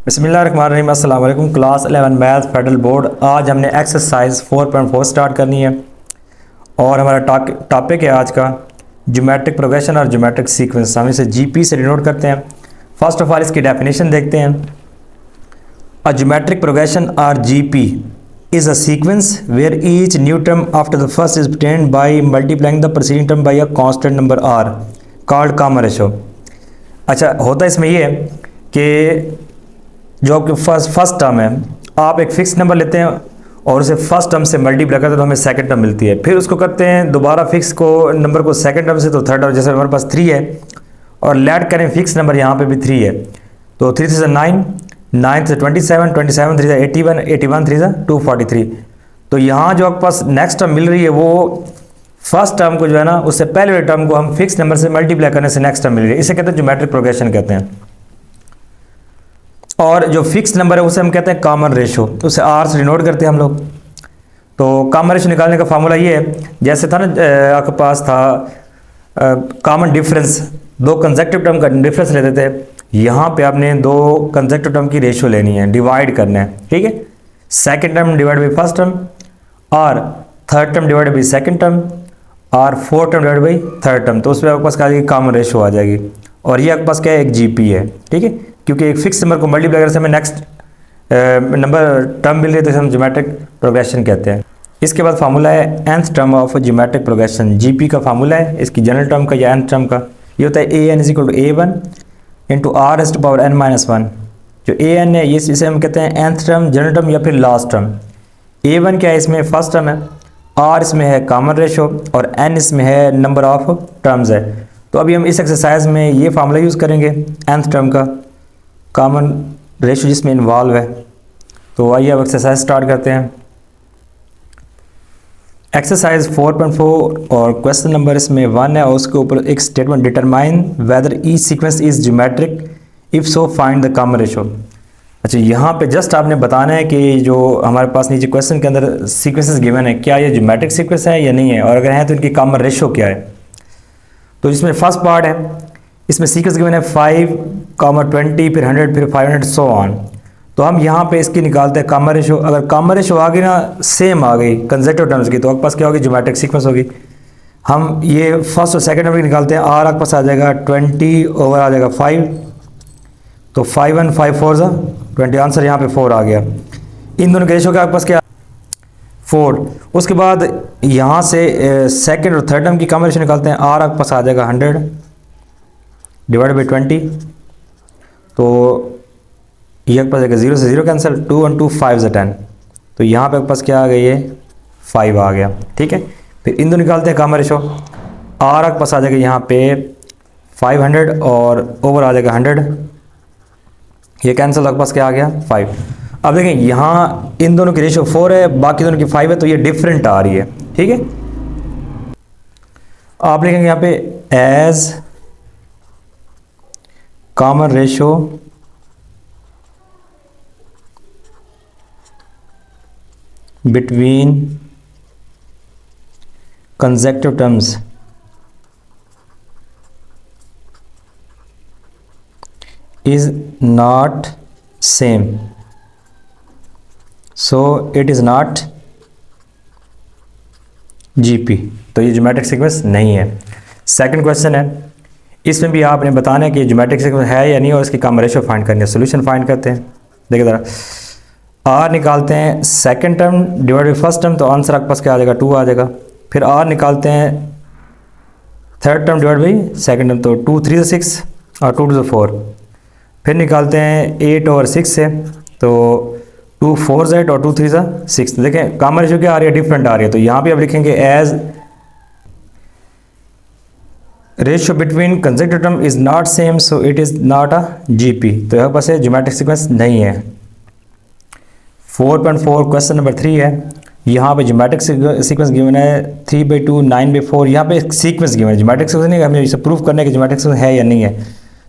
बिस्मिल्लाहिर्रहमानिर्रहीम। अस्सलाम वालेकुम। Class 11 math federal board. आज हमने एक्सरसाइज 4.4 स्टार्ट करनी है और हमारा टॉपिक है आज का ज्योमेट्रिक प्रोग्रेशन और ज्योमेट्रिक सीक्वेंस। हम इसे जीपी से डिनोट करते हैं। फर्स्ट ऑफ ऑल इसकी डेफिनेशन देखते हैं। अ ज्योमेट्रिक प्रोग्रेशन और GP is a sequence where each new term after the first is obtained by multiplying the preceding term by a constant number r called common ratio। अच्छा, होता इसमें ये है कि जो आपके फर्स्ट टर्म है, आप एक फिक्स नंबर लेते हैं और उसे फर्स्ट टर्म से मल्टीप्लाई करते हैं तो हमें सेकंड टर्म मिलती है। फिर उसको करते हैं दोबारा फिक्स को नंबर को सेकंड टर्म से तो थर्ड टर्म। जैसे हमारे पास 3 है और लेट करें फिक्स नंबर, यहाँ पे भी 3 है तो 3 3 9, 9 से 27, 27 3 81, 81 3 243। तो यहाँ जो आपके पास नेक्स्ट टर्म मिल रही है वो फर्स्ट टर्म को जो है ना उससे पहले वाले टर्म को हम फिक्स नंबर से मल्टीप्लाई करने से नेक्स्ट टर्म मिल रही है। इसे कहते हैं ज्योमेट्रिक प्रोग्रेशन कहते हैं। और जो फिक्स नंबर है उसे हम कहते हैं कॉमन रेशो, उसे आर से डिनोट करते हैं हम लोग। तो कॉमन रेशो निकालने का फार्मूला ये है, जैसे था ना आपके पास था कॉमन डिफरेंस, दो कंसेक्टिव टर्म का डिफरेंस लेते थे। यहाँ पे आपने दो कंसेक्टिव टर्म की रेशो लेनी है, डिवाइड करना है, ठीक है। Second term divide by first term और third term divide by second term और fourth term divide by third term. तो उसमें आपके पास क्या आ जाएगी, कॉमन रेशो आ जाएगी। और ये आपके पास क्या है, एक जीपी है, ठीक है। क्योंकि एक फिक्स नंबर को मल्टीप्लाई करने से हमें नेक्स्ट नंबर टर्म मिल रही है तो इसे हम ज्योमेट्रिक प्रोग्रेशन कहते हैं। इसके बाद फार्मूला है nth term of geometric progression. GP का फार्मूला है इसकी जनरल टर्म का या nth टर्म का, ये होता है an is equal to a1 into R S to power n minus 1। जो an है ये इसे हम कहते हैं nth टर्म, जनरल टर्म या फिर लास्ट टर्म। a1 क्या है, इसमें फर्स्ट टर्म है, r इसमें है कॉमन रेशो और n इसमें है नंबर ऑफ टर्म्स है। तो अभी हम इस एक्सरसाइज में ये फार्मूला यूज़ करेंगे nth टर्म का, कॉमन रेशो जिसमें इन्वॉल्व है। तो आइए अब एक्सरसाइज स्टार्ट करते हैं। एक्सरसाइज 4.4 और क्वेश्चन नंबर इसमें 1 है और उसके ऊपर एक statement, determine whether each sequence is geometric, if so find the common ratio. अच्छा, यहाँ पे जस्ट आपने बताना है कि जो हमारे पास नीचे क्वेश्चन के अंदर सीक्वेंसेस गिवन है, क्या ये ज्योमेट्रिक सीक्वेंस है या नहीं है, और अगर है तो इनकी कॉमन रेशो क्या है। तो इसमें फर्स्ट पार्ट है, इसमें सीक्वेंस गिवन है 5, 20, फिर 100, फिर 500 सो ऑन। तो हम यहाँ पे इसकी निकालते हैं कॉमन रेशो। अगर कॉमन रेशो आ गई ना, सेम आ गई कंसेक्टिव टर्म्स की, तो आपके पास क्या होगी, ज्योमेट्रिक सीक्वेंस होगी। हम ये फर्स्ट और सेकंड नंबर की निकालते हैं। आर आपके पास आ जाएगा 20 ओवर आ जाएगा 5, तो 5 1 5 4 20, आंसर यहाँ पे 4 आ गया। इन दोनों के रेशो का आपके पास क्या, 4। उसके बाद यहाँ से सेकंड और थर्ड टर्म की कॉमन रेशो निकालते हैं। आर आपके पास आ जाएगा 100 डिवाइड बाई 20, तो ये आपके पास आएगा 0 से 0 कैंसिल, 2 1 2 5 से 10, तो यहाँ पे आपके पास क्या आ गई है, 5 आ गया, ठीक है। फिर इन दो निकालते हैं कॉमन रेशो। आर आपके पास आ जाएगा यहाँ पे 500 और ओवर आ जाएगा 100, ये कैंसिल, आपके पास क्या आ गया, 5। अब देखें यहाँ इन दोनों की रेशो 4 है, बाकी दोनों की 5 है, तो ये डिफरेंट आ रही है, ठीक है। आप लिखेंगे यहाँ पे as common ratio between consecutive terms is not same, so it is not GP। तो ये ज्योमेट्रिक सीक्वेंस नहीं है। सेकंड क्वेश्चन है, इसमें भी आपने बताना है कि ज्योमेट्रिक सीक्वेंस है या नहीं और इसकी कॉमन रेशो फाइंड करनी है। सोल्यूशन फाइंड करते हैं। देखिए ज़रा, आर निकालते हैं second term divide by first term, तो आंसर आपके पास क्या आ जाएगा, 2 आ जाएगा। फिर आर निकालते हैं third term divide by second term, तो 2 3 से 6 और 2 2 से 4। फिर निकालते हैं 8 और 6 से, तो 2 4 8 और 2 3 से 6। देखें कॉमन रेशो क्या आ रही है, डिफरेंट आ रही है। तो यहाँ पे आप लिखेंगे as ratio between consecutive term is not same, so it is not a GP. तो यहाँ पास ज्योमेट्रिक सीक्वेंस नहीं है। 4.4 क्वेश्चन नंबर 3 है। यहाँ पे ज्योमेट्रिक सीक्वेंस गिवन है 3/2 9/4। यहाँ पे सीक्वेंस गिवन है, ज्योमेट्रिक सीक्वेंस नहीं है, हमें इसे प्रूफ करना है कि ज्योमेट्रिक सीक्वेंस है या नहीं है।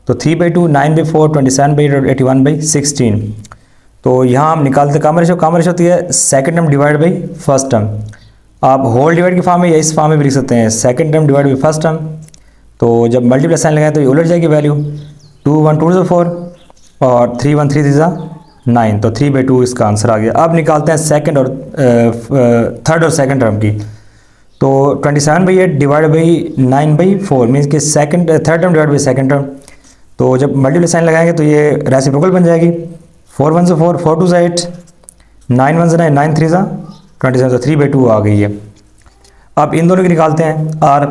तो 3/2 9/4 27/8 और 81/16। तो यहाँ हम निकालते कॉमन रेशो। कॉमन रेशो होती है second term divide by first term. आप होल डिवाइड की फॉर्म में या इस फॉर्म में भी लिख सकते हैं, second term divide by first term. तो जब मल्टीप्लाई साइन लगाए तो ये उलट जाएगी वैल्यू, 2 1 2 4 और 3 1 3 3 9, तो 3/2 इसका आंसर आ गया। अब निकालते हैं सेकंड और थर्ड और सेकंड टर्म की। तो 27/8 डिवाइड बाई 9/4 मीन्स कि second third term divide by second term. तो जब मल्टीप्लाई साइन लगाएंगे तो ये रेसिप्रोकल बन जाएगी। 4 1 से 4, 4 2 से 8, 9 1 से 9, 9 3 से 27, तो 3/2 आ गई है। अब इन दोनों की निकालते हैं। और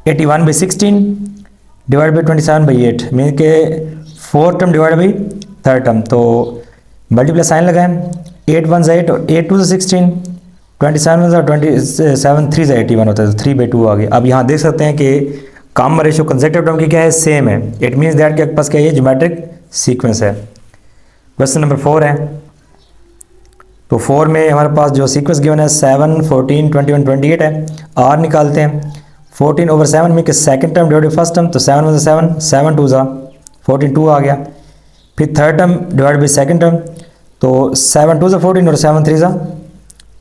81/16 डिवाइड बाई 27/8 मीन के 4 term divide by third term. तो मल्टीप्लाई साइन लगाएं, 8 1 से 8 और 8 2 से 16, 27 1 से 27, 3 से 81 होता है, तो 3/2 आ गया। अब यहाँ देख सकते हैं कि कॉमन रेशियो कंसेक्टिव टर्म की क्या है, सेम है। इट मीन्स दैट कि आपके पास क्या है, ज्योमेट्रिक सीक्वेंस है। क्वेश्चन नंबर 4 है। तो 4 में हमारे पास जो सीक्वेंस गिवन है 7 14 21 28 है। आर निकालते हैं। 14/7 में कि second term divide by first term, तो 7 1 से 7, 7 2 सा 14 2 आ गया। फिर third term divide by second term, तो 7 2 से 14 और 7 3 सा,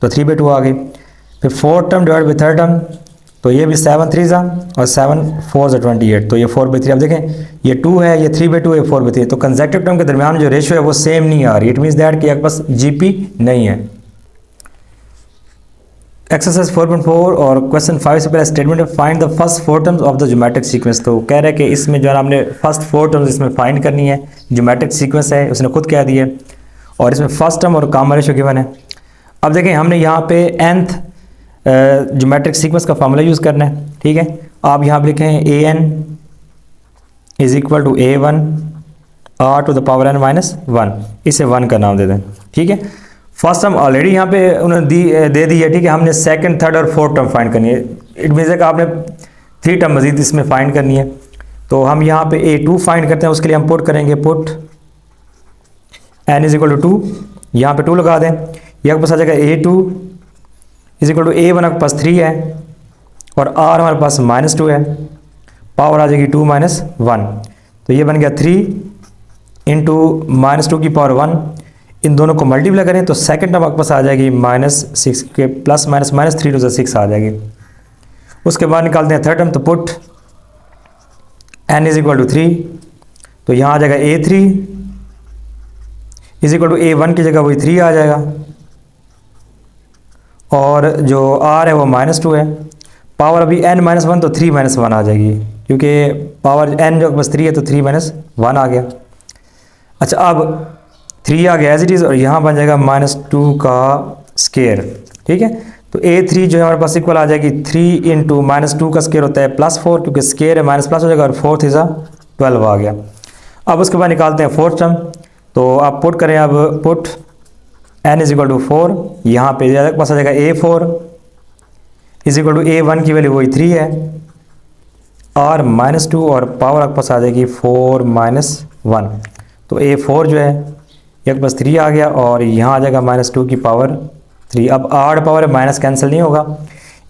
तो 3/2 आ गई। फिर fourth term divide by third term, तो ये भी 7 3 सा और 7 4 से 28, तो ये 4/3। अब देखें ये 2 है, ये 3/2 है, 4/3। तो कंसेक्टिव टर्म के दरमियान जो रेशियो है वो सेम नहीं आ रही। इट मीन्स दैट कि आपके पास जीपी नहीं है। एक्सरसाइज 4.4 और क्वेश्चन 5 से पहले स्टेटमेंट है find the first 4 terms of the geometric sequence. तो कह रहे हैं कि इसमें जो है आपने फर्स्ट 4 टर्म्स इसमें फाइंड करनी है। ज्योमेट्रिक सीक्वेंस है, उसने खुद कह दिया, और इसमें फर्स्ट टर्म और कॉमन रेशियो गिवन है। अब देखें हमने यहाँ पे nth ज्योमेट्रिक सीक्वेंस का फॉर्मूला यूज़ करना है। ठीक है, आप यहाँ पे लिखें an is equal to a1 r to the power n minus 1, इसे 1 का नाम दे दें। ठीक है, फर्स्ट टर्म ऑलरेडी यहाँ पे उन्होंने दे दी है। ठीक है, हमने सेकंड थर्ड और फोर्थ टर्म फाइंड करनी है। इट मीन्स है कि आपने 3 टर्म मजीद इसमें फाइंड करनी है। तो हम यहाँ पे a2 फाइंड करते हैं, उसके लिए हम पुट करेंगे put n is equal to 2, यहाँ पे 2 लगा दें। यहाँ पास आ जाएगा a2 is equal to a1 आपके पास 3 है और r हमारे पास -2 है, पावर आ जाएगी 2 माइनस 1, तो ये बन गया 3 इंटू -2 की पावर 1। इन दोनों को मल्टीप्लाई करें तो सेकंड टर्म आपके पास आ जाएगी -6 के प्लस माइनस -3 टू 6 आ जाएगी। उसके बाद निकालते हैं थर्ड टर्म, तो put n is equal to 3, तो यहाँ आ जाएगा a3 is equal to a1 की जगह वही 3 आ जाएगा, और जो r है वो -2 है, पावर अभी n-1 तो 3 -1 आ जाएगी, क्योंकि पावर n जो बस 3 है तो 3 -1 आ गया। अच्छा, अब 3 आ गया एज इट इज़, और यहाँ बन जाएगा -2 का स्केयर। ठीक है, तो a3 जो है हमारे पास इक्वल आ जाएगी 3 इंटू -2 का स्केयर होता है +4, क्योंकि स्केयर है माइनस प्लस हो जाएगा, और 4 3 12 आ गया। अब उसके बाद निकालते हैं फोर्थ टर्म, तो आप पुट करें, अब put n is equal to 4, यहाँ पे पास आ जाएगा a4 is equal to a1 की वैल्यू वही 3 है, r -2 और पावर आपके पास आ जाएगी 4 -1, तो a4 जो है ये आपके पास 3 आ गया, और यहाँ आ जाएगा -2 की पावर 3। अब r पावर है माइनस कैंसिल नहीं होगा,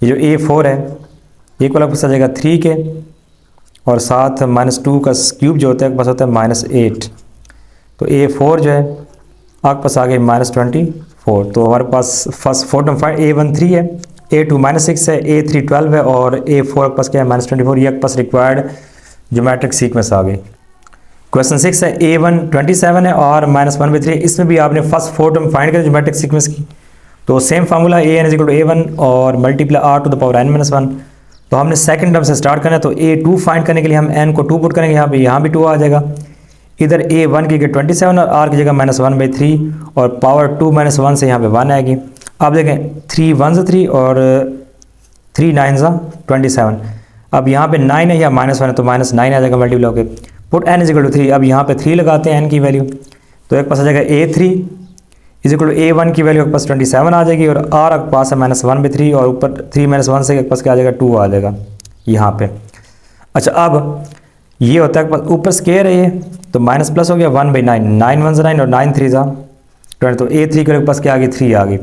ये जो a4 है ये इक्वल आपके पास आ जाएगा 3 के, और साथ -2 का क्यूब जो होता है आपके पास होता है -8, तो a4 जो है आपके पास आ गई -24। तो हमारे पास फर्स्ट 4 टर्म फाइंड a1 3 है, a2 -6 है, a3 12 है, और a4 आपके पास क्या है -24। ये आपके पास रिक्वायर्ड ज्योमेट्रिक सीक्वेंस आ गई। क्वेश्चन 6 है, a1 27 है और -1/3। इसमें भी आपने फर्स्ट 4 टर्म फाइंड करें ज्योमेट्रिक सीक्वेंस की, तो same formula an is equal to a1 और multiply r to the power n-1। तो हमने सेकंड टर्म से स्टार्ट करना है, तो a2 फाइंड करने के लिए हम n को 2 पुट करेंगे, यहाँ भी 2 आ जाएगा। इधर a1 की 27 और r की जगह -1/3, और पावर 2 -1 से यहाँ पे 1 आएगी। अब देखें 3 1 3 और 3 9 27। अब यहाँ पे 9 है या -1 है, तो -9 आ जाएगा मल्टीप्लाई होकर। Put n is equal to 3, अब यहाँ पे 3 लगाते हैं n की वैल्यू, तो एक पास आ जाएगा a3 is equal to a1 की वैल्यू आपके पास 27 आ जाएगी, और r आपके पास है -1/3, और ऊपर 3 -1 से आपके पास क्या आ जाएगा 2 आ जाएगा यहाँ पे। अच्छा, अब ये होता है ऊपर स्केयर है ये, तो माइनस प्लस हो गया 1/9, 9 1 9 और 9 3 20, तो a3 के पास क्या आ गई 3 आ गई।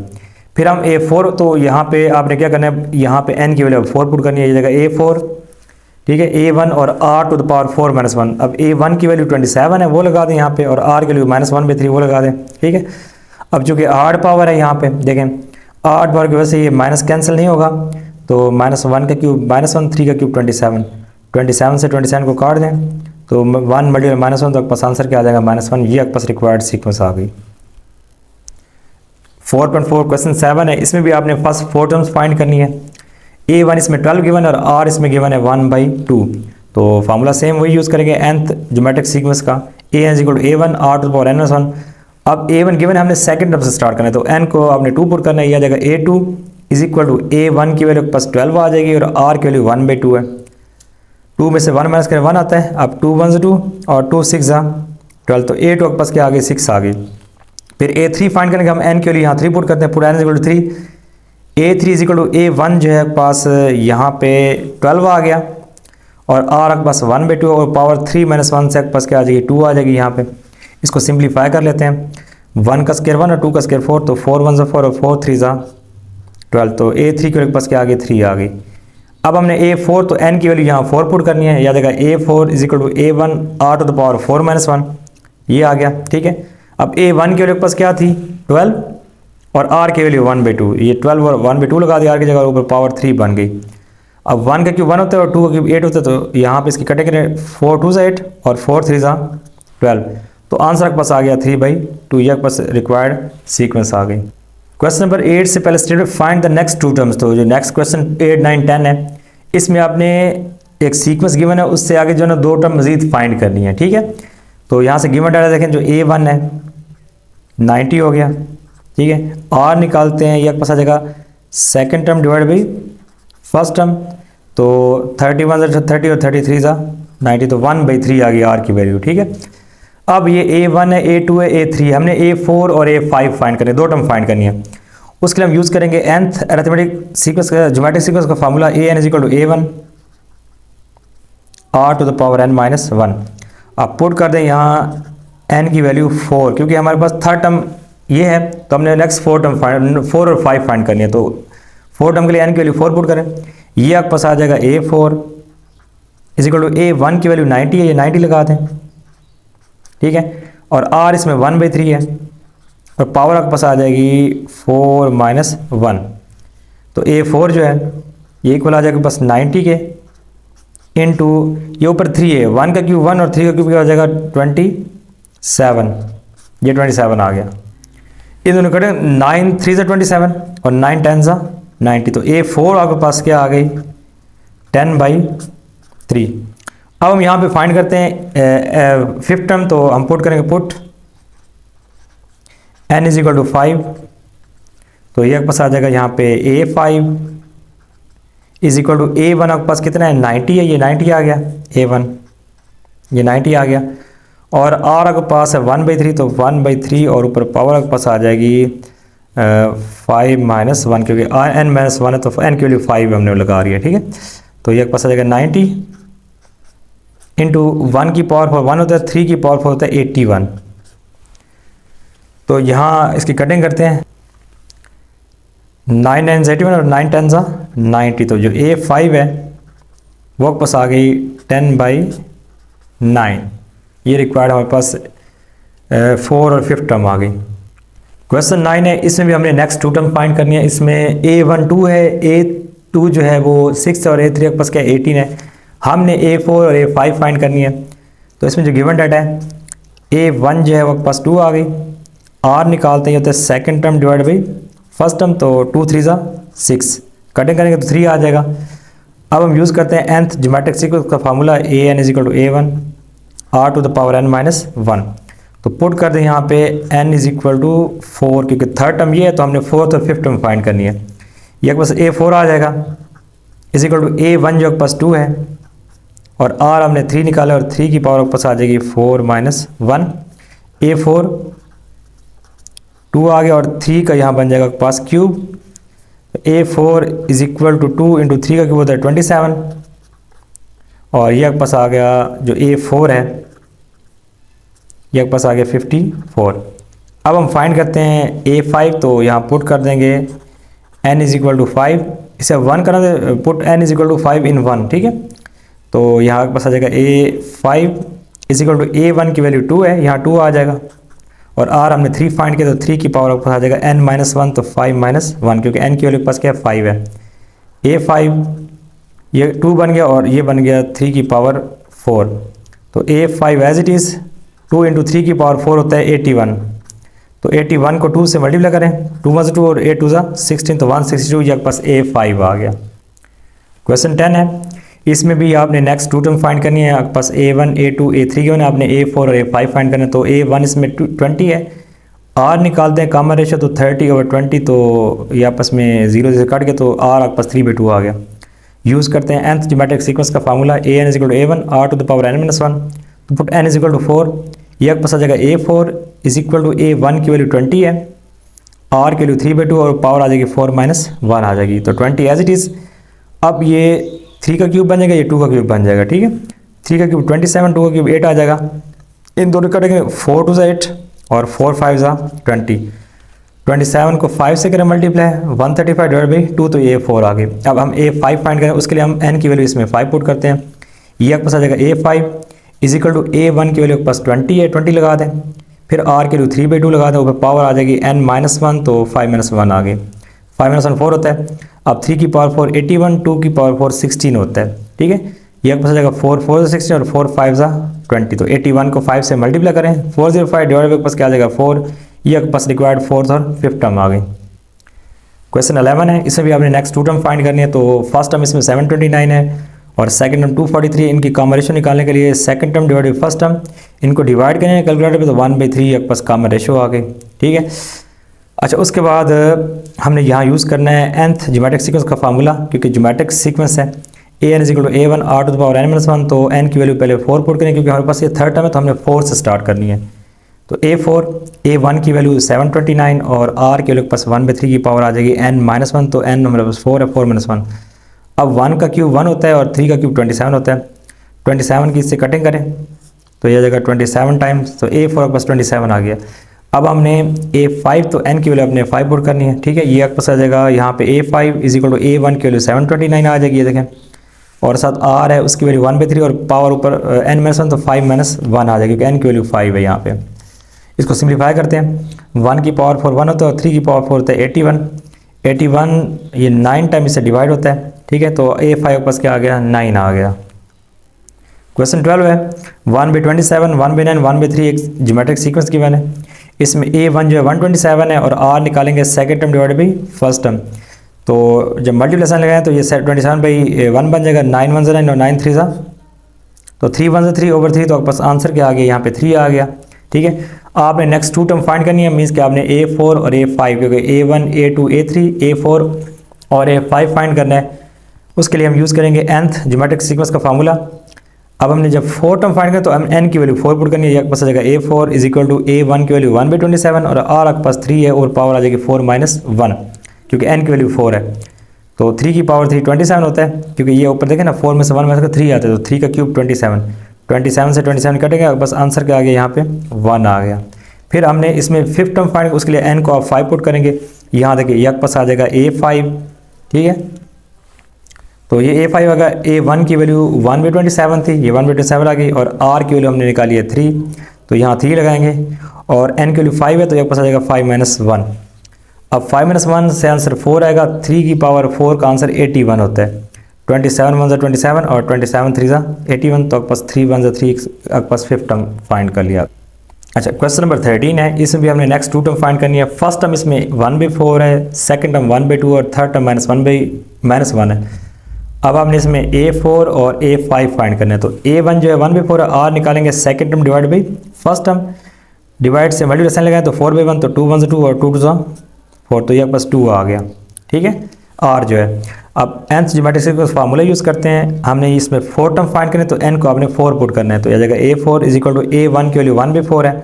फिर हम a4, तो यहाँ पे आपने क्या करना है, यहाँ पे n की वैल्यू 4 पुट करनी है, ये जगह a4, ठीक है, a1 और r टू द पावर 4 -1। अब a1 की वैल्यू 27 है, वो लगा दें यहाँ पे, और r की वैल्यू -1/3 वो लगा दें। ठीक है, अब चूँकि 8 पावर है यहाँ पे, देखें 8 पावर की वजह से ये माइनस कैंसिल नहीं होगा, तो -1 का क्यूब -1 3 का क्यूब 27 से 27 को काट दें, तो 1 मल्टीपल -1 तो आपके पास आंसर क्या आ जाएगा -1। ये आपके पास रिक्वायर्ड सीक्वेंस आ गई। 4.4 क्वेश्चन 7 है, इसमें भी आपने फर्स्ट 4 टर्म्स फाइंड करनी है। A1 इसमें 12 गिवन है और R इसमें गिवन है 1/2। तो फार्मूला सेम वही यूज़ करेंगे nth ज्योमेट्रिक सीक्वेंस का, A n = A1 R to the power n+1। अब A1 गिवन है, हमने सेकंड टर्म से स्टार्ट करना है, तो n को आपने 2 पुट करना है, ये आ जाएगा A2 = A1 की वैल्यू प्लस 12 आ जाएगी और R की वैल्यू 1/2 है। 2 में से 1 माइनस करें 1 आता है। अब 2 1 2 और 2 6 12, तो A2 के पास क्या आ गई 6 आ गई। फिर A3 फाइंड करेंगे हम, n के लिए यहाँ 3 पुट करते हैं, पूरा n = 3। A3 = A1 जो है पास यहाँ पे 12 आ गया और R के पास 1/2 और पावर 3 - 1 से आपके पास क्या आ जाएगी 2 आ जाएगी यहाँ पे। इसको सिंप्लीफाई कर लेते हैं, 1 का स्क्वायर 1 और 2 का स्क्वायर 4, तो 4 1 4 और 4 3 12, तो A3 के पास क्या आ गई 3 आ गई। अब हमने A4 तो n की वैल्यू यहाँ 4 पुट करनी है, याद आएगा A4 = A1 R to the power 4 - 1, ये आ गया। ठीक है, अब A1 की वैल्यू के पास क्या थी 12 और R की वैल्यू 1/2, ये 12 और 1/2 लगा दिया R की जगह, ऊपर पावर 3 बन गई। अब 1 का क्यूब 1 होता है और 2 का क्यूब 8 होता है, तो यहाँ पे इसकी कटे करें, 4 2 8 और 4 3 12, तो आंसर आपके पास आ गया 3/2। ये आपके पास रिक्वायर्ड सीक्वेंस आ गई। क्वेश्चन नंबर 8 से पहले statement find the next 2 terms. तो जो नेक्स्ट क्वेश्चन 8 9 10 है, इसमें आपने एक सीक्वेंस गिवन है, उससे आगे जो है ना 2 टर्म मजीद फाइंड करनी है। ठीक है, तो यहाँ से गिवन डाटा देखें, जो A1 है 90 हो गया। ठीक है, R निकालते हैं, ये आपके पास आ जाएगा second term divide by first term, तो 31 30 और 33 90, तो 1/3 आ गई R की वैल्यू। ठीक है, अब ये A1 है, A2 है, A3 है, हमने A4 और A5 फाइंड करनी है, 2 टर्म फाइंड करनी है। उसके लिए हम यूज़ करेंगे nth अरिथमेटिक सीक्वेंस का, ज्योमेट्रिक सीक्वेंस का formula AN = A1 R to the power n-1। अब पुट कर दें यहाँ n की वैल्यू 4, क्योंकि हमारे पास थर्ड टर्म ये है, तो हमने नेक्स्ट 4 टर्म 4 और 5 फाइंड करनी है, तो 4 टर्म के लिए n की वैल्यू 4 पुट करें, ये आपके पास आ जाएगा A4 = A1 की वैल्यू 90 है, ये 90 लगा दें। ठीक है, और R इसमें 1/3 है और पावर आपके पास आ जाएगी 4 - 1, तो A4 जो है ये इक्वल आ जाएगा बस 90 के इंटू ये ऊपर 3 है, 1 का क्यूब 1 और 3 का क्यूब क्या हो जाएगा 27, ये 27 आ गया। इन दोनों करें 9 3 से 27 और 9 10 सा 90, तो A4 आपके पास क्या आ गई 10/3। अब हम यहाँ पे फाइंड करते हैं फिफ्थ टर्म, तो हम पुट करेंगे पुट n = 5, तो ये आपके पास आ जाएगा यहाँ पे A5 = A1 आपके पास कितना है 90 है, ये 90 आ गया, A1 ये 90 आ गया, और R आपके पास है 1/3, तो 1/3 और ऊपर पावर आपके पास आ जाएगी 5 - 1, क्योंकि n - 1 है तो n की वैल्यू 5 हमने लगा रही है। ठीक है, तो ये आपके पास आ जाएगा 90 इंटू 1 की पावर 1 होता है, 3 की पावर 4 होता है 81। तो यहाँ इसकी कटिंग करते हैं, 9 9 81 और 9 10 90, तो जो A5 है वो आपके पास आ गई 10/9। ये रिक्वायर्ड हमारे पास 4 और 5th टर्म आ गई। क्वेश्चन 9 है, इसमें भी हमने नेक्स्ट 2 टर्म फाइंड करनी है। इसमें A1 2 है, A2 जो है वो 6 है और A3 आपके पास क्या 18 है। हमने A4 और A5 फाइंड करनी है, तो इसमें जो गिवन डाटा है A1 जो है वो आपके पास 2 आ गई, R निकालते हैं, ये होता है second term divide by first term, तो 2 3 6, कटिंग करेंगे तो 3 आ जाएगा। अब हम यूज़ करते हैं nth ज्योमेट्रिक सीक्वेंस का formula AN = A1 R to the power n-1, तो पुट कर दें यहाँ पे n = 4, क्योंकि थर्ड टर्म ये है, तो हमने 4th और 5th टर्म फाइंड करनी है। ये आपके पास A4 आ जाएगा = A1 जो आपके पास 2 है और R हमने 3 निकाला और 3 की पावर आपके पास आ जाएगी 4 - 1, A4 2 आ गया और 3 का यहाँ बन जाएगा आपके पास क्यूब, A4 = 2 इंटू 3 का क्यूब होता है 27, और ये आपके पास आ गया जो A4 है ये आपके पास आ गया 54। अब हम फाइंड करते हैं A5, तो यहाँ पुट कर देंगे n = 5, इसे 1 करना दे, पुट n = 5 in 1। ठीक है, तो यहाँ आपके पास आ जाएगा A5 = A1 की वैल्यू 2 है, यहाँ 2 आ जाएगा, और R हमने 3 फाइंड किया, तो 3 की पावर आपके पास आ जाएगा n - 1, तो 5 - 1, क्योंकि n की वैल्यू के पास क्या है 5 है। A5 ये 2 बन गया और ये बन गया 3 की पावर 4, तो A5 as it is 2 into 3 की पावर 4 होता है 81। तो 81 को 2 से मल्टीप्लाई करें, 2 1 2 और 8 2 16, तो 162 ये आपके पास A5 आ गया। क्वेश्चन 10 है, इसमें भी आपने नेक्स्ट टू टर्म फाइंड करनी है। आपके पास A1 A2 A3 के आपने A4 और A5 फाइंड करना है। तो A1 इसमें 20 है, R निकालते हैं कॉमन रेशो, तो 30/20, तो ये आपस में 0 से कट गया, तो R आपके पास 3/2 आ गया। यूज़ करते हैं nth ज्योमेट्रिक सीक्वेंस का formula an = a1 r to the power n-1, तो पुट n = 4, ये आपके पास आ जाएगा A4 = A1 की वैल्यू 20 है, R की वैल्यू 3/2 और पावर आ जाएगी 4 - 1 आ जाएगी। तो 20 एज इट इज़। अब ये 3 का क्यूब बन जाएगा, ये 2 का क्यूब बन जाएगा, ठीक है। 3 का क्यूब 27, 2 का क्यूब 8 आ जाएगा। इन दोनों कटेंगे, 4 2 8 और 4 5 20। 27 को 5 से करें मल्टीप्लाई, 135/2, तो ये 4 आ गई। अब हम A5 फाइंड करें, उसके लिए हम n की वैल्यू इसमें 5 पुट करते हैं। ये आपके पास आ जाएगा A5 = A1 की वैल्यू के पास 20 है, 20 लगा दें, फिर R की वैल्यू 3/2 लगा दें, ऊपर पावर आ जाएगी n-1, तो 5 - 1 आ गई। 5 - 1 4 होता है। अब 3 की पावर 4 81, 2 की पावर 4 16 होता है, ठीक है। ये आपके पास आ जाएगा 4 4 16 और 4 5 20, तो 81 को 5 से मल्टीप्लाई करें, 405 डिवाइड बाई पास क्या आ जाएगा 4, ये आपके पास रिक्वायर्ड 4th और 5th टर्म आ गई। क्वेश्चन 11 है, इसमें भी आपने नेक्स्ट टू टर्म फाइंड करनी है। तो फर्स्ट टर्म इसमें 729 है और सेकंड टर्म 243। इनकी कॉमन रेशो निकालने के लिए second term divide by first term, इनको डिवाइड करेंगे कैलकुलेटर पे, तो 1/3 आपके पास कॉमन रेशो आ गई, ठीक है। अच्छा, उसके बाद हमने यहाँ यूज़ करना है nth ज्योमेट्रिक सीक्वेंस का फार्मूला, क्योंकि ज्योमेट्रिक सीक्वेंस है an = a1 r to the power n-1, तो n की वैल्यू पहले 4 पुट करें, क्योंकि हमारे पास ये थर्ड टर्म है, तो हमने 4 से स्टार्ट करनी है। तो A4 A1 की वैल्यू 729 और R की वैल्यू पास 1/3 की पावर आ जाएगी n-1, तो n हमारे पास 4 है, 4 - 1। अब 1 का क्यूब 1 होता है और 3 का क्यूब 27 होता है। 27 की इससे कटिंग करें, तो यह जाएगा 27 टाइम्स, तो A4 के पास 27 आ गया। अब हमने A5, तो n की वैल्यू अपने 5 पुट करनी है, ठीक है। ये आपके पास आ जाएगा यहाँ पे A5 = A1 की वैल्यू 729 आ जाएगी, ये देखें, और साथ R है उसकी वैल्यू 1/3 और पावर ऊपर n-1, तो 5 - 1 आ जाएगी, क्योंकि n की वैल्यू 5 है यहाँ पे। इसको सिंप्लीफाई करते हैं, 1 की पावर 4 1 होता है और 3 की पावर 4 होता है 81। 81 ये 9 टाइम इससे डिवाइड होता है, ठीक है। तो A5 के पास क्या आ गया, 9 आ गया। क्वेश्चन 12 है, 1/27 1/9 1/3 एक ज्योमेट्रिक सीक्वेंस की मैंने, इसमें A1 जो है 127 है और R निकालेंगे second term divide by first term. तो जब मल्टीप्लिकेशन लगाएं तो ये 27/1 बन जाएगा, 9 1 9 और 9 3 तो 3 1 3/3, तो आपके पास आंसर क्या आ गया, यहाँ पे 3 आ गया, ठीक है। आपने नेक्स्ट टू टर्म फाइंड करनी है, मीन्स कि आपने A4 और A5, क्योंकि A1 A2 A3 A4 और A5 फाइंड करना है। उसके लिए हम यूज़ करेंगे nth ज्योमेट्रिक सीक्वेंस का फार्मूला। अब हमने जब 4 टर्म फाइंड करें तो हम n की वैल्यू 4 पुट करनी है, आपके पास आ जाएगा A4 = A1 की वैल्यू 1/27 और R आपके पास 3 है और पावर आ जाएगी 4 - 1, क्योंकि n की वैल्यू 4 है। तो 3 की पावर 3 27 होता है, क्योंकि ये ऊपर देखें ना 4 में से 1 में से 3 आता है, तो 3 का क्यूब 27 से 27 कटेंगे, बस आंसर क्या आ गया, यहाँ पे 1 आ गया। फिर हमने इसमें 5th टर्म फाइंड, उसके लिए n को आप 5 पुट करेंगे, यहाँ देखिए ये आपके पास आ जाएगा A5, ठीक है। तो ये A5 आएगा, A1 की वैल्यू 1/27 थी, ये 1/27 आ गई, और R की वैल्यू हमने निकाली है 3, तो यहाँ 3 लगाएंगे, और n की वैल्यू 5 है, तो ये आपके पास आ जाएगा 5 - 1। अब 5 - 1 से आंसर 4 आएगा, 3 की पावर 4 का आंसर 81 होता है। 27 1 27 और 27 3 81, तो आपके पास 3 1 3 आपके पास 5th टर्म फाइंड कर लिया। अच्छा, क्वेश्चन नंबर 13 है, इसमें भी हमने नेक्स्ट टू टर्म फाइंड करनी है। फर्स्ट टर्म इसमें 1/4 है, सेकंड टर्म 1/2 और थर्ड टर्म -1 है। अब हमने इसमें A4 और A5 फाइंड करना है। तो A1 जो है 1/4 है, R निकालेंगे second term divide by first term, divide से मल्टीप्लिकेशन लगाए तो 4/1, तो 2 1 2 और 2 2 4, तो ये बस 2 आ गया, ठीक है। R जो है, अब nth geometric sequence formula use करते हैं। हमने इसमें 4 टर्म फाइंड करने, तो n को आपने 4 पुट करना है, तो यह जाएगा A4 = A1 की वैल्यू 1/4 है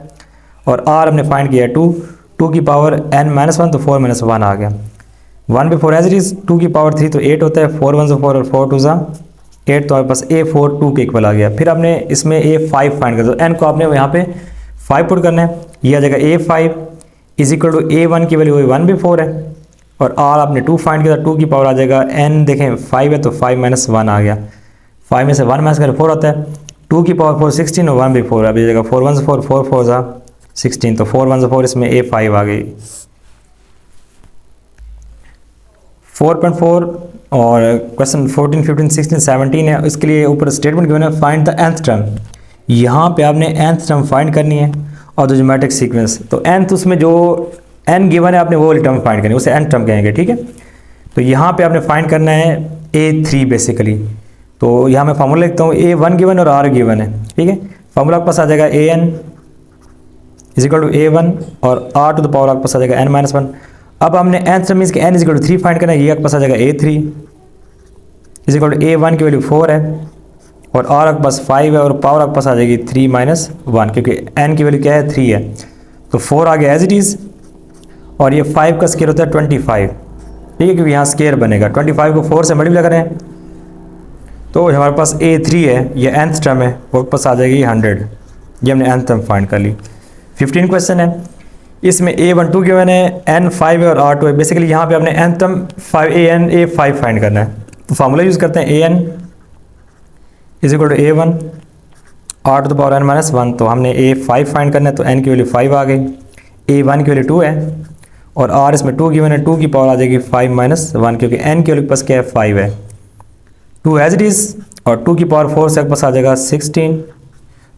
और R हमने फाइंड किया है 2 की पावर n-1, तो 4 - 1 आ गया। 1/4 एज इट इज़, 2 की पावर 3 तो 8 होता है, 4 1 4 और 4 2 8, तो आपके पास A4 2 के इक्वल आ गया। फिर आपने इसमें A5 फाइंड करना, तो n को आपने यहाँ पे 5 पुट करना है, ये आ जाएगा A5 = A1 की वैल्यू 1/4 है और R आपने 2 फाइंड किया, 2 की पावर आ जाएगा n, देखें 5 है, तो 5 - 1 आ गया। 5 में से 1 माइनस करें 4 होता है, 2 की पावर 4 16 और 1/4, अभी जाएगा 4 1 4 4 4 16, तो 4 1 4, इसमें A5 आ गई। 4.4 और क्वेश्चन 14 15 16 17 है, इसके लिए ऊपर स्टेटमेंट गिवन है, फाइंड द nth टर्म यहाँ पे आपने nth टर्म फाइंड करनी है और जो ज्योमेट्रिक सीक्वेंस, तो nth उसमें जो n गिवन है आपने वो वाली टर्म फाइंड करनी है, उसे n टर्म कहेंगे, ठीक है। तो यहाँ पे आपने फाइंड करना है A3 बेसिकली। तो यहाँ मैं फार्मूला लिखता हूँ, A1 गिवन और R गिवन है, ठीक है। फार्मूला आपके पास आ जाएगा AN is equal to A1 और R टू द पावर आपके पास आ जाएगा n-1। अब हमने nth टर्म मीन्स कि n is equal to 3 find करना है, ये आपके पास आ जाएगा A3 is equal to A1 की वैल्यू 4 है और R आपके पास 5 है और पावर आपके पास आ जाएगी 3 माइनस 1, क्योंकि n की वैल्यू क्या है 3 है। तो 4 आ गया एज इट इज़ और ये 5 का स्केयर होता है 25, ठीक है, क्योंकि यहाँ स्केयर बनेगा। 25 को 4 से मल्टीप्लाई करें तो हमारे पास A3 है, ये nth टर्म है, वो पास आ जाएगी 100। ये हमने nth टर्म फाइंड कर ली। 15 क्वेश्चन है, इसमें A1 2 गिवन है, n 5 है और R 2 है। बेसिकली यहाँ पे आपने nth term AN A5 find करना है। तो फार्मूला यूज़ करते हैं AN is equal to A1 R to the power n-1। तो हमने A5 फाइंड करना है, तो n की वैल्यू 5 आ गई, A1 की वैल्यू 2 है और R इसमें 2 गिवन है, 2 की पावर आ जाएगी 5 माइनस 1, क्योंकि n की वैल्यू पास क्या है 5 है। 2 एज इट इज़ और 2 की पावर 4 से पास आ जाएगा 16।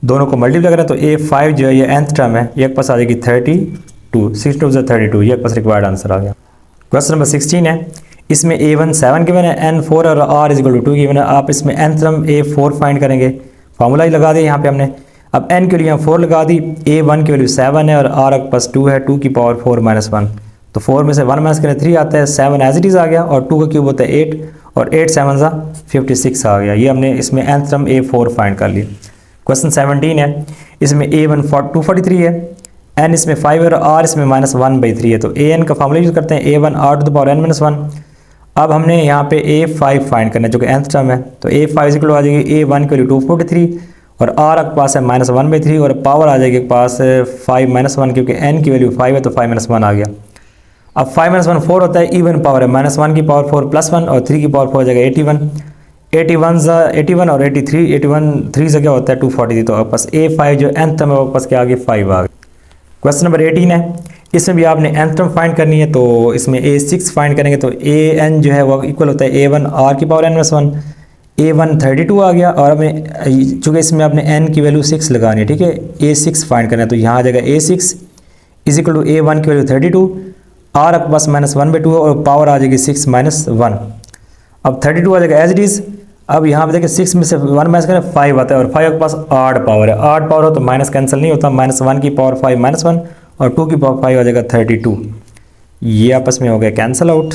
दोनों को मल्टीप्लाई करें तो A5 जो है ये nth टर्म है, ये पास आ जाएगी 32, 6 2 32, ये पास रिक्वायर्ड आंसर आ गया। क्वेश्चन नंबर 16 है, इसमें A1 7 गिवन है, n 4 और R is equal to 2 given है। आप इसमें nth टर्म A4 फाइंड करेंगे, फार्मूला ही लगा दिया यहाँ पे हमने। अब n के लिए 4 लगा दी, A1 की वैल्यू 7 है और R आपके पास 2 है, 2 की पावर 4 माइनस 1। तो 4 में से 1 माइनस करें 3 आता है, 7 एज इट इज़ आ गया और 2 का क्यूब होता है 8 और 8 7 सा 56 आ गया। ये हमने इसमें nth टर्म A4 फाइंड कर ली। क्वेश्चन 17 है, इसमें A1 243 है, n इसमें 5 है और R इसमें -1/3 है। तो AN का फार्मूला यूज़ करते हैं, A1 R to the power n-1। अब हमने यहाँ पे A5 फाइंड करना है जो कि nth टर्म है। तो A5 इज इक्वल आ जाएगी A1 की वैल्यू 243 और R आपके पास है -1/3 और पावर आ जाएगी पास 5 माइनस 1, क्योंकि n की वैल्यू 5 है तो 5 माइनस 1 आ गया। अब 5 माइनस 1 4 होता है, इवन पावर है, -1 की पावर 4 प्लस 1 और 3 की पावर 4 हो जाएगा 81 और 83, 81 3 से क्या होता है 243। तो आपके पास A5 जो nth टर्म है आपके पास क्या आ गया 5 आ गया। क्वेश्चन नंबर 18 है, इसमें भी आपने nth टर्म फाइंड करनी है। तो इसमें A6 फाइंड करेंगे तो AN जो है वो इक्वल होता है A1 R की पावर n-1। A1 32 आ गया और हमें चूँकि इसमें आपने n की वैल्यू 6 लगानी है, ठीक है। A6 फाइंड करना है तो यहाँ आ जाएगा A6 is equal to A1 की वैल्यू 32, R आपके पास -1/2 है और पावर आ जाएगी 6 माइनस 1। अब 32 आ जाएगा एज इट इज़। अब यहाँ पे देखिए 6 में से 1 माइनस करें 5 आता है और 5 आपके पास 8 पावर है, 8 पावर हो तो माइनस कैंसिल नहीं होता, -1 की पावर 5 माइनस 1 और 2 की पावर 5 आ जाएगा 32। ये आपस में हो गया कैंसिल आउट,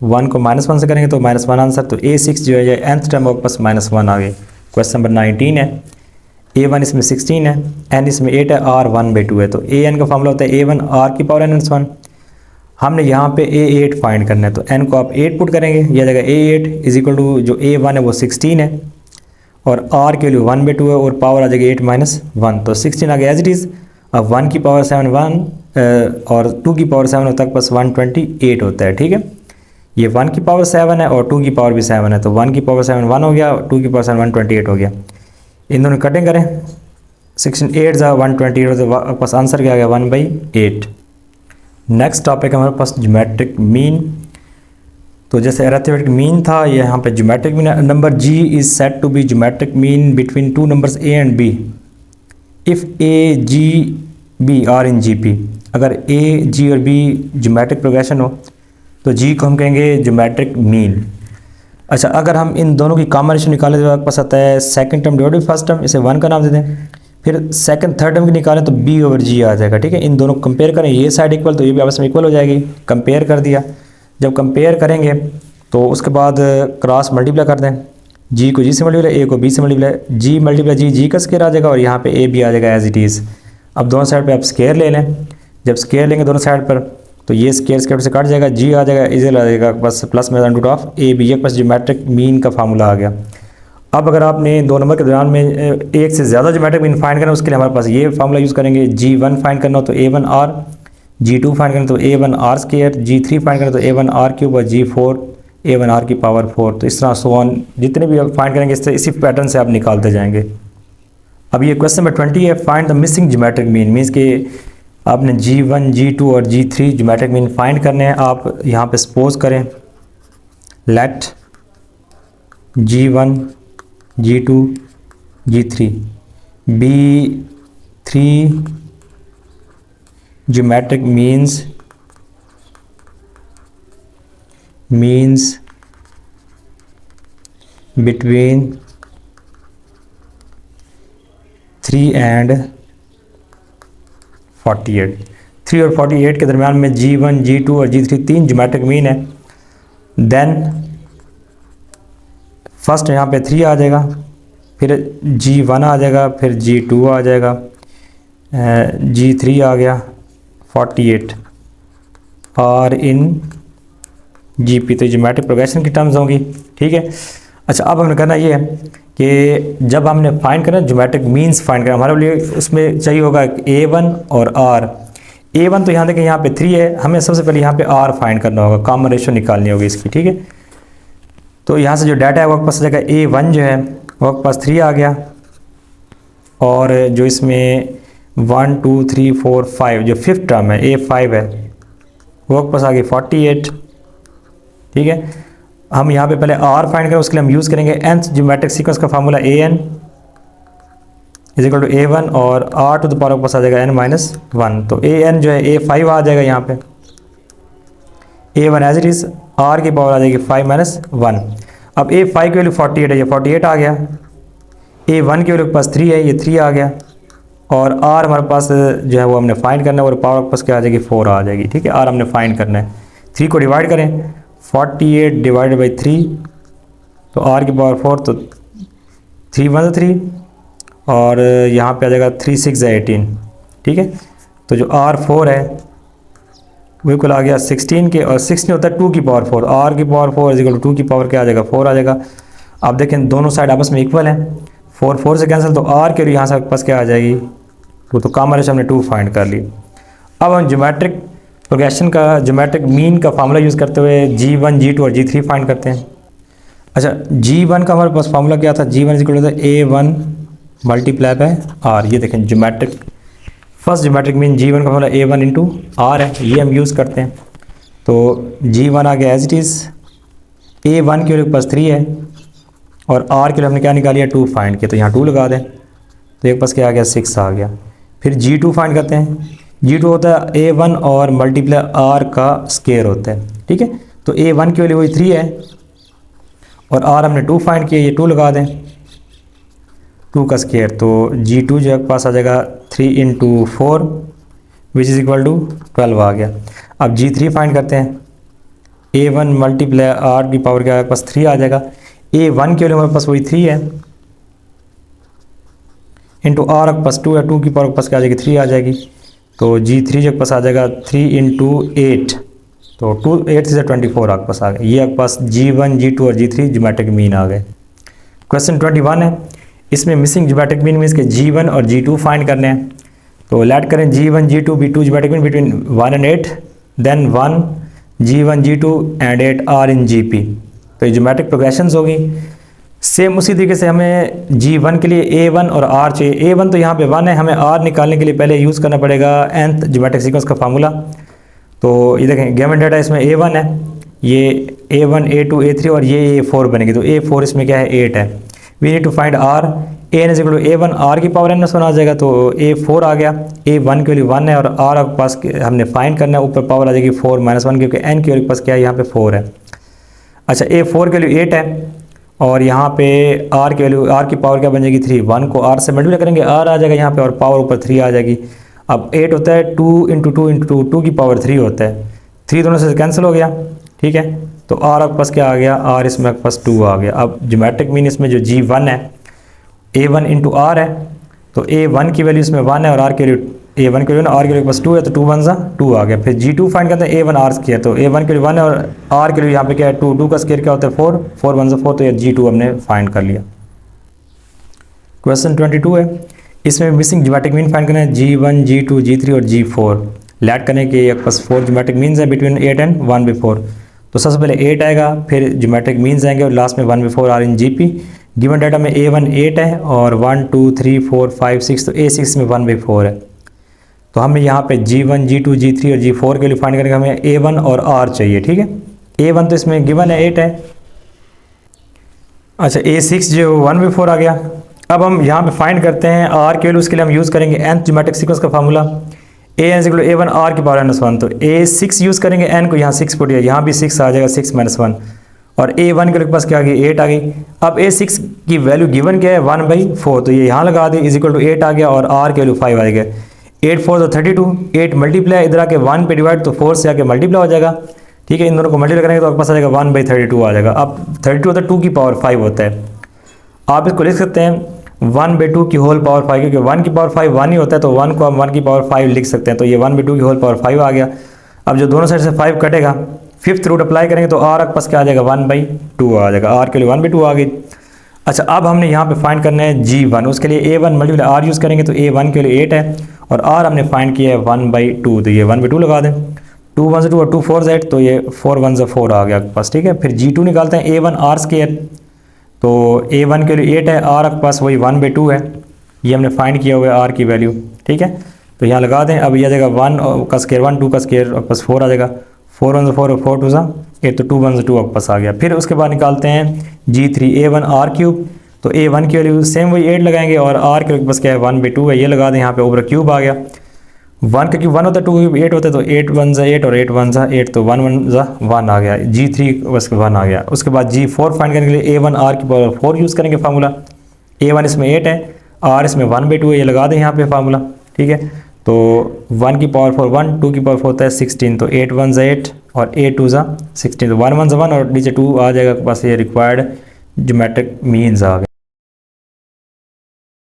1 को -1 से करेंगे तो -1 आंसर। तो A6 जो है ये nth टर्म आपके पास -1 आ गई। क्वेश्चन नंबर 19 है, A1 इसमें 16 है, n इसमें 8 है, R 1/2 है। तो AN का फॉर्मूला होता है A1 R की पावर n-1। हमने यहाँ पे A8 फाइंड करना है तो n को आप 8 पुट करेंगे, यह जगह A8 इज इक्वल टू जो A1 है वो 16 है और R के लिए 1/2 है और पावर आ जाएगी 8 माइनस 1। तो 16 आ गया एज इट इज़। अब 1 की पावर 7 1 और 2 की पावर 7 होता है पास 128 होता है, ठीक है। ये 1 की पावर 7 है और 2 की पावर भी 7 है, तो 1 की पावर 7 1 हो गया, 2 की पावर 7 128 हो गया। इन दोनों कटिंग करें, 16 8 जा 128 तो आपके पास आंसर क्या आ गया 1/8। नेक्स्ट टॉपिक हमारे पास ज्योमेट्रिक मीन। तो जैसे अरिथमेटिक मीन था, ये यहाँ पे geometric mean number G is said to be geometric mean between two numbers A and B if A G B are in GP। अगर A G और B geometric progression हो तो G को हम कहेंगे ज्योमेट्रिक मीन। अच्छा, अगर हम इन दोनों की कॉमन रेशियो निकालें तो आपके पास आता है second term divided first term, इसे 1 का नाम दे दें। फिर सेकंड थर्ड टर्म की निकालें तो B/G आ जाएगा, ठीक है। इन दोनों को कंपेयर करें, ये साइड इक्वल तो ये भी आपस में इक्वल हो जाएगी। कंपेयर कर दिया, जब कंपेयर करेंगे तो उसके बाद क्रॉस मल्टीप्लाई कर दें, G को G से मल्टीप्लाई, A को B से मल्टीप्लाई, G × G का स्केयर आ जाएगा और यहाँ पे A भी आ जाएगा एज इट इज़। अब दोनों साइड पे आप स्केयर ले लें, जब स्केयर लेंगे दोनों साइड पर तो ये स्केयर से कट जाएगा, G आ जाएगा, इजल आ जाएगा बस प्लस में √ ऑफ AB। ये बस ज्योमेट्रिक मीन का फार्मूला आ गया। अब अगर आपने दो नंबर के दौरान में एक से ज़्यादा ज्योमेट्रिक मीन फाइंड करना, उसके लिए हमारे पास ये फार्मूला यूज़ करेंगे। G1 फाइंड करना हो तो A1R, G2 फाइंड करना तो A1R², G3 फाइंड करना तो A1R³ और G4 A1R की पावर 4। तो इस तरह सो ऑन जितने भी आप फाइंड करेंगे इसी पैटर्न से आप निकालते जाएंगे। अब ये क्वेश्चन नंबर 20 है, find the missing geometric mean. Means कि आपने G1, G2 और G3 ज्योमेट्रिक मीन फाइंड करने हैं। आप यहाँ पे सपोज करें late G1, G2, G3 B3 geometric means between 3 and 48। 3 और 48 के दरम्यान में G1, G2 और G3 तीन ज्योमेट्रिक मीन है। देन फर्स्ट यहाँ पे 3 आ जाएगा, फिर G1 आ जाएगा, फिर G2 आ जाएगा, G3 आ गया, 48 और इन GP। तो ज्योमेट्रिक प्रोग्रेशन की टर्म्स होंगी, ठीक है। अच्छा, अब हमने करना ये है कि जब हमने फाइंड करना ज्योमेट्रिक मीन्स फाइंड करना, हमारे लिए उसमें चाहिए होगा A1 और R। A1 तो यहाँ देखें यहाँ पे 3 है, हमें सबसे पहले यहाँ पे R फाइंड करना होगा, कॉमन रेशियो निकालनी होगी इसकी, ठीक है। तो यहाँ से जो डाटा है वो आपके पास आ जाएगा, A1 जो है वो आपके पास 3 आ गया, और जो इसमें 1 2 3 4 5 जो फिफ्थ टर्म है A5 है वो आपके पास आ गई 48, ठीक है। हम यहाँ पे पहले R फाइंड करें, उसके लिए हम यूज़ करेंगे nth ज्योमेट्रिक सीक्वेंस का formula an is equal to A1 और R टू द पावर आपके पास आ जाएगा n-1। तो an जो है A5 आ जाएगा यहाँ पे, A1 as it is, R की पावर आ जाएगी 5-1। अब A5 की वैल्यू 48 है, ये 48 आ गया। A1 की वैल्यू के पास 3 है, ये 3 आ गया, और R हमारे पास जो है वो हमने फाइंड करना है, और पावर आपके पास क्या आ जाएगी 4 आ जाएगी, ठीक है। R हमने फाइंड करना है। 3 को डिवाइड करें, 48 डिवाइडेड बाई 3, तो R की पावर 4, तो 3 1 3, और यहाँ पे आ जाएगा 3 6 18, ठीक है। तो जो R4 है बिल्कुल आ गया 16 के, और 16 होता है 2 की पावर 4, R की पावर 4 इज इक्वल टू 2 की पावर क्या आ जाएगा 4 आ जाएगा। आप देखें दोनों साइड आपस में इक्वल हैं, 4 4 से कैंसिल, तो R के लिए यहाँ से आपके पास क्या आ जाएगी, वो तो कॉमन रेशियो हमने 2 फाइंड कर ली। अब हम ज्योमेट्रिक प्रोग्रेशन का ज्योमेट्रिक मीन का फार्मूला यूज़ करते हुए G1, G2 और G3 फाइंड करते हैं। अच्छा, G1 का हमारे पास फार्मूला क्या था, G1 is equal to A1 multiply by R। ये देखें geometric first geometric mean G1 का फार्मूला A1 इंटू R है, ये हम यूज़ करते हैं। तो G1 आ गया एज इट इज़, A1 के लिए पास 3 है, और R के लिए हमने क्या निकाली है 2 फाइंड किया, तो यहाँ 2 लगा दें, तो एक पास क्या आ गया 6 आ गया। फिर G2 फाइंड करते हैं, G2 होता है A1 और मल्टीप्लाई R का स्केयर होता है, ठीक है। तो A1 की वैल्यू वही 3 है, और R हमने 2 फाइंड किया, ये 2 लगा दें, 2 का स्केयर, तो G2 जो है पास आ जाएगा 3 into 4 which is equal to 12 आ गया। अब G3 फाइंड करते हैं, A1 मल्टीप्लाई R की पावर क्या पास 3 आ जाएगा। A1 की वैल्यू हमारे पास वही 3 है, इंटू R आपके पास 2 है, 2 की पावर पास क्या आ जाएगी 3 आ जाएगी। तो G3 जो पास आ जाएगा 3 इंटू 8, तो 8 से 24 आपके पास आ गए। ये आपके पास G1, G2 और G3 ज्योमेट्रिक मीन आ गए। क्वेश्चन 21 है, इसमें मिसिंग ज्योमेट्रिक मीन मीन्स के G1 और G2 फाइंड करने हैं। तो लेट करें G1, G2 B2 geometric mean between 1 and 8, then 1 G1, G2 and 8 are in GP। तो ये ज्योमेट्रिक प्रोग्रेशंस होगी। सेम उसी तरीके से हमें G1 के लिए A1 और R चाहिए। A1 तो यहाँ पे 1 है, हमें R निकालने के लिए पहले यूज़ करना पड़ेगा nth ज्योमेट्रिक सीक्वेंस का फार्मूला। तो ये देखें गिवन डाटा इसमें A1 है, ये A1 A2 A3 और ये A4 बनेगी, तो A4 इसमें क्या है 8 है। We need to find R, A is equal to A1 R की पावर n+1 आ जाएगा, तो A4 आ गया। A1 के लिए 1 है, और R आपके पास हमने फाइंड करना है, ऊपर पावर आ जाएगी 4-1 क्योंकि n के पास क्या है यहाँ पे 4 है। अच्छा, A4 के लिए 8 है, और यहाँ पे R की वैल्यू R की पावर क्या बन जाएगी 3, 1 को R से मल्टीप्लाई करेंगे R आ जाएगा यहाँ पे, और पावर ऊपर 3 आ जाएगी। अब 8 होता है 2 इंटू 2 इंटू 2, 2 की पावर 3 होता है, 3 दोनों से कैंसिल हो गया, ठीक है। तो R आपके पास क्या आ गया, R इसमें आपके पास 2 आ गया। अब ज्योमेट्रिक मीन इसमें जो G1 है A1 इंटू R है, तो A1 की वैल्यू इसमें 1 है, और R के लिए A1 के लिए R के लिए पास 2 है, तो 2 1 2 आ गया। फिर G2 फाइंड करते हैं A1 R स्केयर, तो A1 के लिए 1 है, और R के लिए यहाँ पे क्या है 2, 2 का स्केयर क्या होता है 4, 4 1 4, तो ये G2 हमने फाइंड कर लिया। क्वेश्चन 22 है, इसमें मिसिंग ज्योमेट्रिक मीन फाइंड करना है G1, G2, G3 और G4। लेट करने के एक पास 4 ज्योमेट्रिक मीन्स है बिटवीन 8 एंड 1/4। तो सबसे पहले 8 आएगा, फिर ज्योमेट्रिक मीन्स आएंगे, और लास्ट में 1/4 are in GP। Given data में A1 8 है, और 1 2 3 4 5 6, तो A6 में 1/4 है। तो हमें यहाँ पे G1, G2, G3 और G4 के लिए फाइंड करने का हमें A1 और R चाहिए, ठीक है। A1 तो इसमें गिवन है 8 है। अच्छा, A6 जो 1/4 आ गया, अब हम यहाँ पे फाइंड करते हैं आर के वैल्यू, उसके लिए हम यूज़ करेंगे nth ज्योमेट्रिक सीक्वेंस का फार्मूला a=a1 r की पावर -1। तो a6 यूज़ करेंगे, n को यहाँ 6 पुट किया, यहाँ भी 6 आ जाएगा, 6 - 1, और a1 के पास क्या आ गई 8 आ गई। अब a6 की वैल्यू गिवन क्या है 1/4, तो ये यहाँ लगा दी = 8 आ गया, और r की वैल्यू 5 आ गया। 8 4 तो 32, 8 मल्टीप्लाई इधर आके 1 पे डिवाइड, तो 4 से आके मल्टीप्लाई हो जाएगा। ठीक है, इन दोनों को मल्टीप्लाई करेंगे तो आपके पास आ जाएगा 1/32 आ जाएगा। अब 32 होता है 2 की पावर 5 होता है, आप इसको लिख सकते हैं 1/2 की होल पावर 5, क्योंकि 1 की पावर 5 1 ही होता है, तो 1 को हम 1 की पावर 5 लिख सकते हैं। तो ये 1/2 की होल पावर 5 आ गया। अब जो दोनों साइड से 5 कटेगा, 5th रूट अप्लाई करेंगे तो r आपके पास क्या आ जाएगा 1/2 आ जाएगा, r के लिए 1/2 आ गई। अच्छा, अब हमने यहाँ पे फाइंड करना है g1, उसके लिए a1 मल्टीप्लाई r यूज़ करेंगे, तो a1 के लिए 8 है, और r हमने फाइंड किया है 1/2, तो ये 1/2 लगा दें। 2 1 2 और 2 4 8, तो ये 4 1 4 आ गया आपके पास। ठीक है, फिर g2 निकालते हैं, a1 r², तो a1 के लिए 8 है, r आपके पास वही 1/2 है, ये हमने फाइंड किया हुआ है r की वैल्यू। ठीक है, तो यहाँ लगा दें। अब ये आ जाएगा 1 का स्क्वायर 1, 2 का स्क्वायर आपके पास 4 आ जाएगा, 4 1 4 और 4 2 8, तो 2 1 2 आपके पास आ गया। फिर उसके बाद निकालते हैं g3 a1 r³, तो a1 की वैल्यू सेम वही 8 लगाएंगे, और r के पास क्या है 1/2 है, ये लगा दें। यहाँ पे ऊपर क्यूब आ गया, 1 का क्यूब 1 होता है, 2 का क्यूब 8 होता है, तो 8 1 8 और 8 1 8, तो 1 1 1 आ गया। g3 बस 1 आ गया। उसके बाद g4 फाइंड करने के लिए a1 r की पावर 4 यूज़ करेंगे फार्मूला। a1 इसमें 8 है, r इसमें 1/2 है, ये लगा दें यहाँ पे फार्मूला। ठीक है, तो 1 की पावर 4 1, 2 की पावर 4 होता है 16, तो 8 1 8 और 8 2 16, तो 1 1 1 और नीचे 2 आ जाएगा पास, ये रिक्वायर्ड ज्योमेट्रिक मीन्स आ गए।